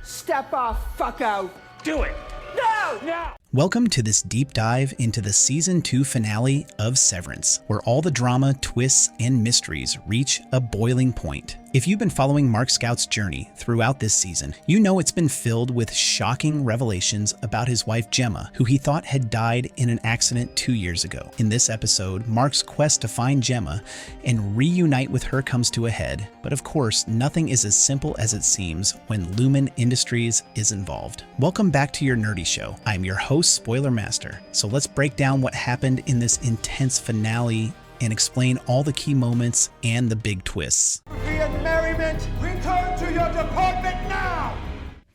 Step off, fuck out. Do it. No! No! Welcome to this deep dive into the Season 2 finale of Severance, where all the drama, twists, and mysteries reach a boiling point. If you've been following Mark Scout's journey throughout this season, you know it's been filled with shocking revelations about his wife Gemma, who he thought had died in an accident 2 years ago. In this episode, Mark's quest to find Gemma and reunite with her comes to a head, but of course, nothing is as simple as it seems when Lumen Industries is involved. Welcome back to your nerdy show. I'm your host, Spoiler Master. So let's break down what happened in this intense finale and explain all the key moments and the big twists. And merriment, return to your department now!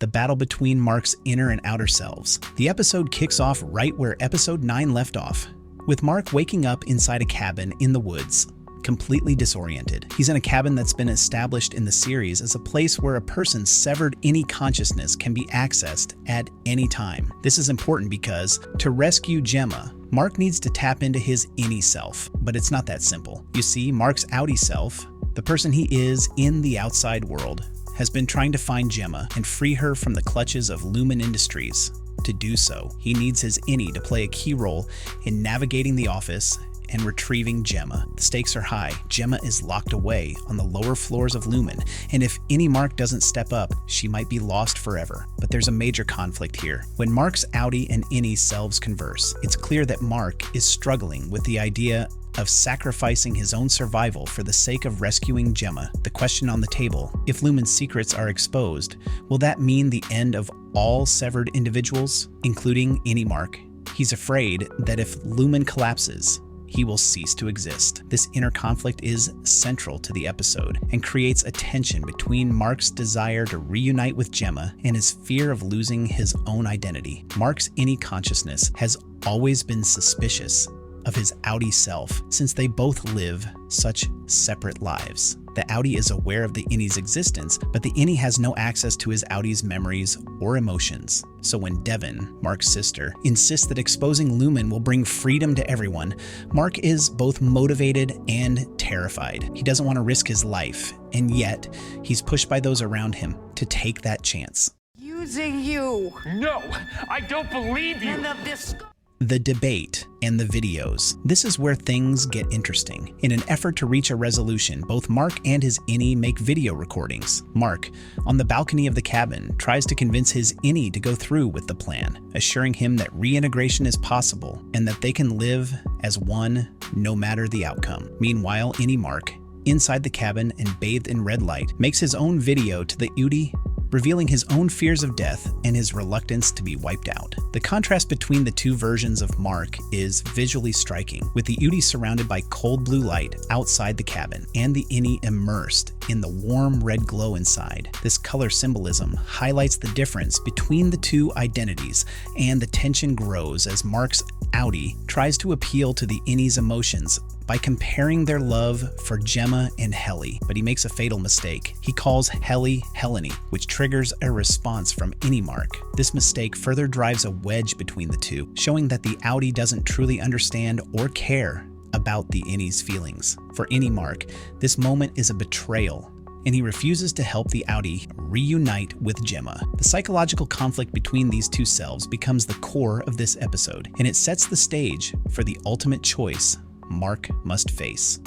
The battle between Mark's inner and outer selves. The episode kicks off right where episode 9 left off, with Mark waking up inside a cabin in the woods, completely disoriented. He's in a cabin that's been established in the series as a place where a person's severed any consciousness can be accessed at any time. This is important because to rescue Gemma, Mark needs to tap into his innie self, but it's not that simple. You see, Mark's outie self, the person he is in the outside world, has been trying to find Gemma and free her from the clutches of Lumen Industries. To do so, he needs his innie to play a key role in navigating the office and retrieving Gemma. The stakes are high. Gemma is locked away on the lower floors of Lumen, and if any Mark doesn't step up, she might be lost forever. But there's a major conflict here. When Mark's outie and innie selves converse, it's clear that Mark is struggling with the idea of sacrificing his own survival for the sake of rescuing Gemma. The question on the table, if Lumen's secrets are exposed, will that mean the end of all severed individuals, including innie Mark? He's afraid that if Lumen collapses, he will cease to exist. This inner conflict is central to the episode and creates a tension between Mark's desire to reunite with Gemma and his fear of losing his own identity. Mark's innie consciousness has always been suspicious of his outie self since they both live such separate lives. The outie is aware of the innie's existence, but the innie has no access to his outie's memories or emotions. So when Devon, Mark's sister, insists that exposing Lumen will bring freedom to everyone, Mark is both motivated and terrified. He doesn't want to risk his life, and yet he's pushed by those around him to take that chance. Using you. No, I don't believe you. The debate and the videos. This is where things get interesting. In an effort to reach a resolution, both Mark and his innie make video recordings. Mark, on the balcony of the cabin, tries to convince his innie to go through with the plan, assuring him that reintegration is possible and that they can live as one no matter the outcome. Meanwhile, innie Mark, inside the cabin and bathed in red light, makes his own video to the outie, revealing his own fears of death and his reluctance to be wiped out. The contrast between the two versions of Mark is visually striking, with the outie surrounded by cold blue light outside the cabin and the innie immersed in the warm red glow inside. This color symbolism highlights the difference between the two identities, and the tension grows as Mark's outie tries to appeal to the innie's emotions by comparing their love for Gemma and Helly, but he makes a fatal mistake. He calls Helly Heleny, which triggers a response from innie Mark. This mistake further drives a wedge between the two, showing that the outie doesn't truly understand or care about the innie's feelings. For innie Mark, this moment is a betrayal, and he refuses to help the outie reunite with Gemma. The psychological conflict between these two selves becomes the core of this episode, and it sets the stage for the ultimate choice Mark must face.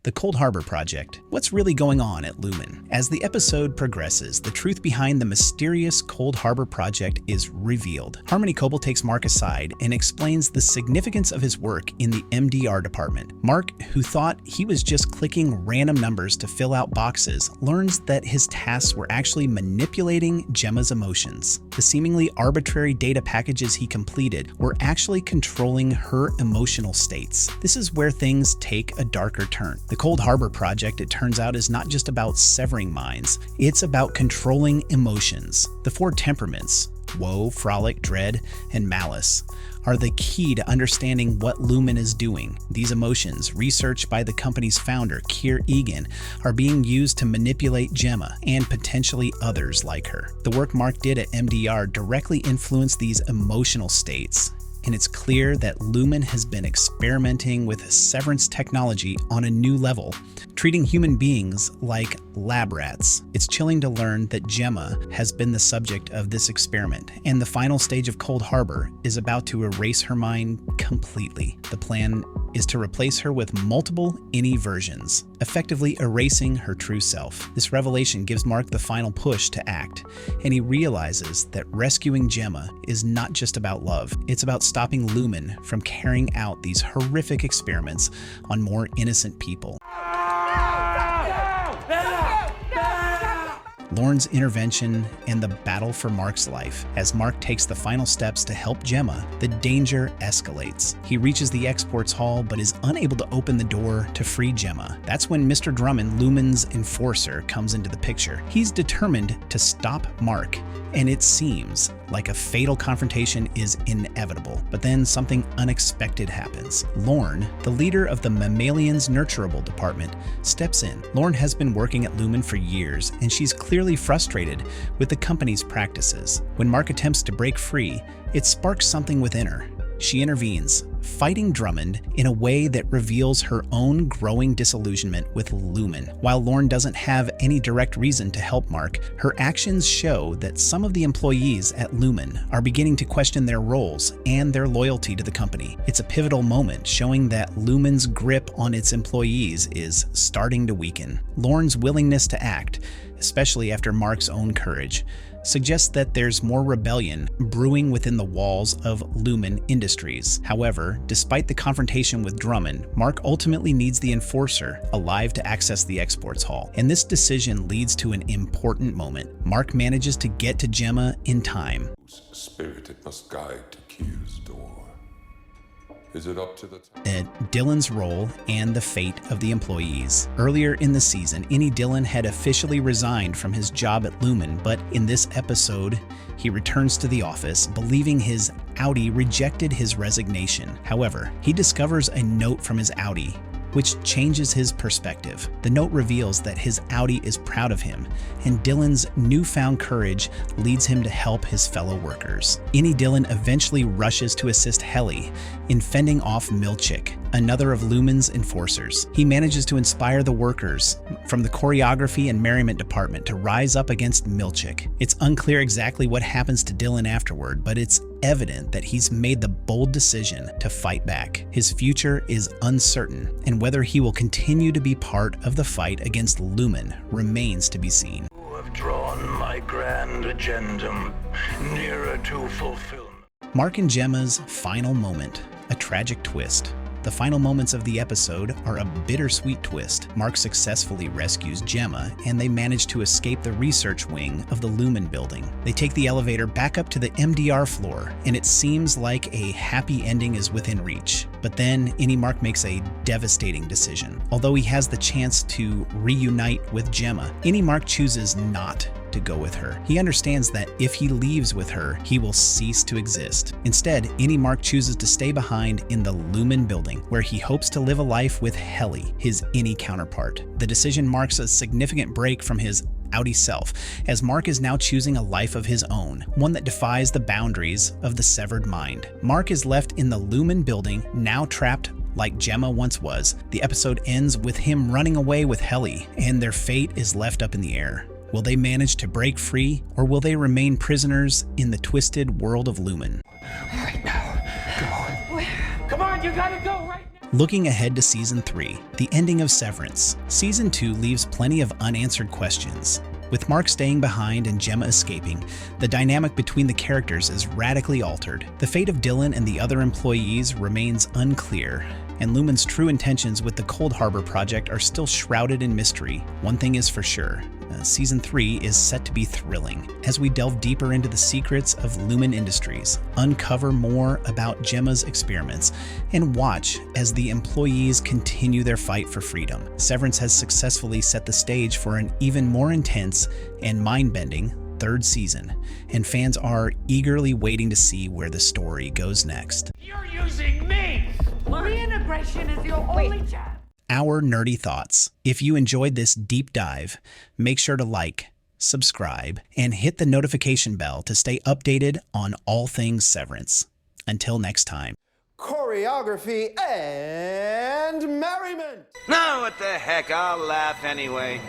The Cold Harbor Project. What's really going on at Lumen? As the episode progresses, the truth behind the mysterious Cold Harbor Project is revealed. Harmony Coble takes Mark aside and explains the significance of his work in the MDR department. Mark, who thought he was just clicking random numbers to fill out boxes, learns that his tasks were actually manipulating Gemma's emotions. The seemingly arbitrary data packages he completed were actually controlling her emotional states. This is where things take a darker turn. The Cold Harbor Project, it turns out, is not just about severing minds, it's about controlling emotions. The four temperaments, woe, frolic, dread, and malice, are the key to understanding what Lumen is doing. These emotions, researched by the company's founder, Keir Egan, are being used to manipulate Gemma and potentially others like her. The work Mark did at MDR directly influenced these emotional states, and it's clear that Lumen has been experimenting with Severance technology on a new level, treating human beings like lab rats. It's chilling to learn that Gemma has been the subject of this experiment, and the final stage of Cold Harbor is about to erase her mind completely. The plan is to replace her with multiple any versions, effectively erasing her true self. This revelation gives Mark the final push to act, and he realizes that rescuing Gemma is not just about love, it's about stopping Lumen from carrying out these horrific experiments on more innocent people. Lorne's intervention and the battle for Mark's life. As Mark takes the final steps to help Gemma, the danger escalates. He reaches the exports hall but is unable to open the door to free Gemma. That's when Mr. Drummond, Lumen's enforcer, comes into the picture. He's determined to stop Mark, and it seems like a fatal confrontation is inevitable. But then something unexpected happens. Lorne, the leader of the Mammalians Nurturable Department, steps in. Lorne has been working at Lumen for years, and she's clearly frustrated with the company's practices. When Mark attempts to break free, it sparks something within her. She intervenes, fighting Drummond in a way that reveals her own growing disillusionment with Lumen. While Lorne doesn't have any direct reason to help Mark, her actions show that some of the employees at Lumen are beginning to question their roles and their loyalty to the company. It's a pivotal moment, showing that Lumen's grip on its employees is starting to weaken. Lorne's willingness to act, especially after Mark's own courage, suggests that there's more rebellion brewing within the walls of Lumen Industries. However, despite the confrontation with Drummond, Mark ultimately needs the enforcer alive to access the exports hall, and this decision leads to an important moment. Mark manages to get to Gemma in time. Spirit it must guide to Q's door. Is it up to the Dylan's role and the fate of the employees. Earlier in the season, Dylan had officially resigned from his job at Lumen, but in this episode, he returns to the office, believing his Audi rejected his resignation. However, he discovers a note from his Audi, which changes his perspective. The note reveals that his Audi is proud of him, and Dylan's newfound courage leads him to help his fellow workers. Dylan eventually rushes to assist Helly in fending off Milchick, another of Lumen's enforcers. He manages to inspire the workers from the choreography and merriment department to rise up against Milchick. It's unclear exactly what happens to Dylan afterward, but it's evident that he's made the bold decision to fight back. His future is uncertain, and whether he will continue to be part of the fight against Lumen remains to be seen. You have drawn my grand agendum nearer to fulfillment. Mark and Gemma's final moment, a tragic twist. The final moments of the episode are a bittersweet twist. Mark successfully rescues Gemma, and they manage to escape the research wing of the Lumen building. They take the elevator back up to the MDR floor, and it seems like a happy ending is within reach. But then, Mark makes a devastating decision. Although he has the chance to reunite with Gemma, Mark chooses not to go with her. He understands that if he leaves with her, he will cease to exist. Instead, Mark chooses to stay behind in the Lumen building, where he hopes to live a life with Helly, his counterpart. The decision marks a significant break from his Audi self, as Mark is now choosing a life of his own, one that defies the boundaries of the severed mind. Mark is left in the Lumen building, now trapped like Gemma once was. The episode ends with him running away with Helly, and their fate is left up in the air. Will they manage to break free, or will they remain prisoners in the twisted world of Lumen? Right now. Go. Come on, you gotta go right now. Looking ahead to Season 3, the ending of Severance. Season 2 leaves plenty of unanswered questions. With Mark staying behind and Gemma escaping, the dynamic between the characters is radically altered. The fate of Dylan and the other employees remains unclear, and Lumen's true intentions with the Cold Harbor project are still shrouded in mystery. One thing is for sure, Season 3 is set to be thrilling as we delve deeper into the secrets of Lumen Industries, uncover more about Gemma's experiments, and watch as the employees continue their fight for freedom. Severance has successfully set the stage for an even more intense and mind-bending third season, and fans are eagerly waiting to see where the story goes next. You're using me! Reintegration is your only chance. Our nerdy thoughts. If you enjoyed this deep dive, make sure to like, subscribe, and hit the notification bell to stay updated on all things Severance. Until next time. choreography, and merriment. No, what the heck, I'll laugh anyway.